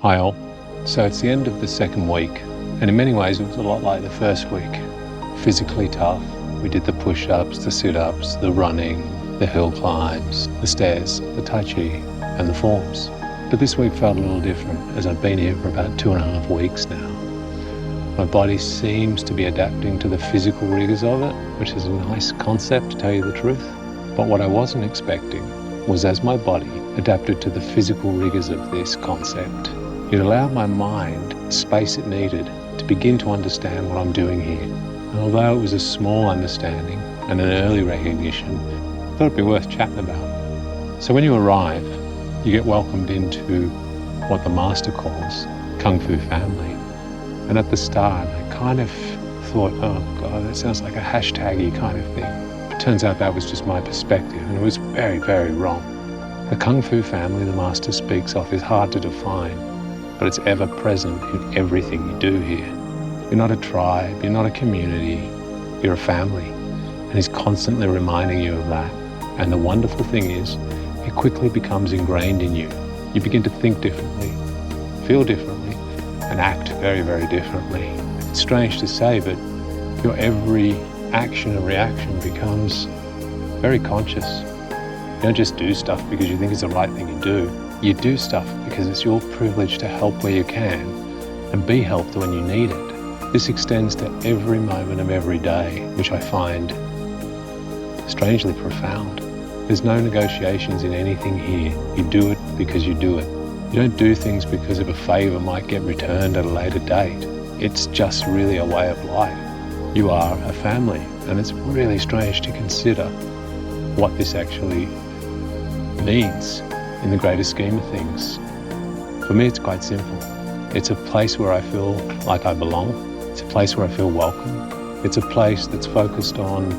Hi all. So it's the end of the second week, and in many ways it was a lot like the first week. Physically tough. We did the push-ups, the sit-ups, the running, the hill climbs, the stairs, the tai chi, and the forms. But this week felt a little different, as I've been here for about 2.5 weeks now. My body seems to be adapting to the physical rigors of it, which is a nice concept, to tell you the truth. But what I wasn't expecting was, as my body adapted to the physical rigors of this concept, it allowed my mind the space it needed to begin to understand what I'm doing here. And although it was a small understanding and an early recognition, I thought it'd be worth chatting about. So when you arrive, you get welcomed into what the master calls Kung Fu family. And at the start, I kind of thought, oh God, that sounds like a hashtaggy kind of thing. It turns out that was just my perspective, and it was very, very wrong. The Kung Fu family the master speaks of is hard to define, but it's ever present in everything you do here. You're not a tribe, you're not a community, you're a family. And he's constantly reminding you of that. And the wonderful thing is, it quickly becomes ingrained in you. You begin to think differently, feel differently, and act very, very differently. It's strange to say, but your every action and reaction becomes very conscious. You don't just do stuff because you think it's the right thing to do. You do stuff because it's your privilege to help where you can and be helped when you need it. This extends to every moment of every day, which I find strangely profound. There's no negotiations in anything here. You do it because you do it. You don't do things because of a favor might get returned at a later date. It's just really a way of life. You are a family, and it's really strange to consider what this actually means in the greater scheme of things. For me, it's quite simple. It's a place where I feel like I belong. It's a place where I feel welcome. It's a place that's focused on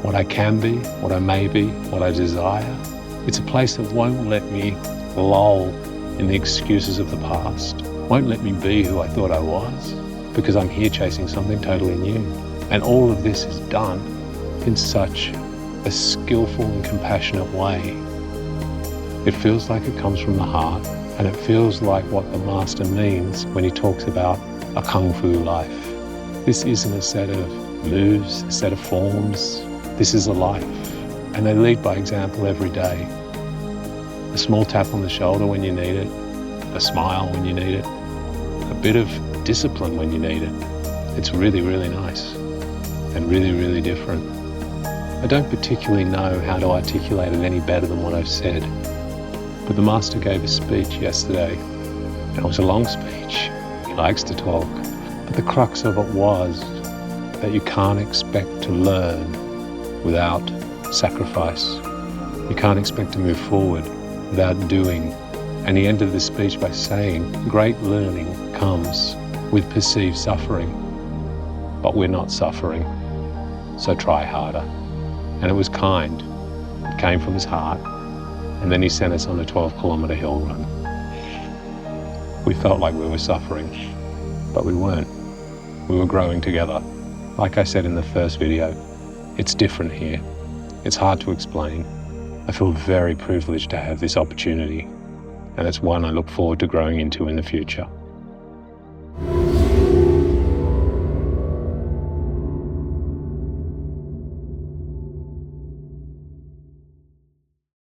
what I can be, what I may be, what I desire. It's a place that won't let me loll in the excuses of the past, won't let me be who I thought I was, because I'm here chasing something totally new. And all of this is done in such a skillful and compassionate way. It feels like it comes from the heart, and it feels like what the master means when he talks about a Kung Fu life. This isn't a set of moves, a set of forms. This is a life, and they lead by example every day. A small tap on the shoulder when you need it, a smile when you need it, a bit of discipline when you need it. It's really, really nice and really, really different. I don't particularly know how to articulate it any better than what I've said, but the master gave a speech yesterday, and it was a long speech. He likes to talk, but the crux of it was that you can't expect to learn without sacrifice. You can't expect to move forward without doing. And he ended the speech by saying, great learning comes with perceived suffering, but we're not suffering, so try harder. And it was kind. It came from his heart. And then he sent us on a 12-kilometer hill run. We felt like we were suffering, but we weren't. We were growing together. Like I said in the first video, it's different here. It's hard to explain. I feel very privileged to have this opportunity, and it's one I look forward to growing into in the future.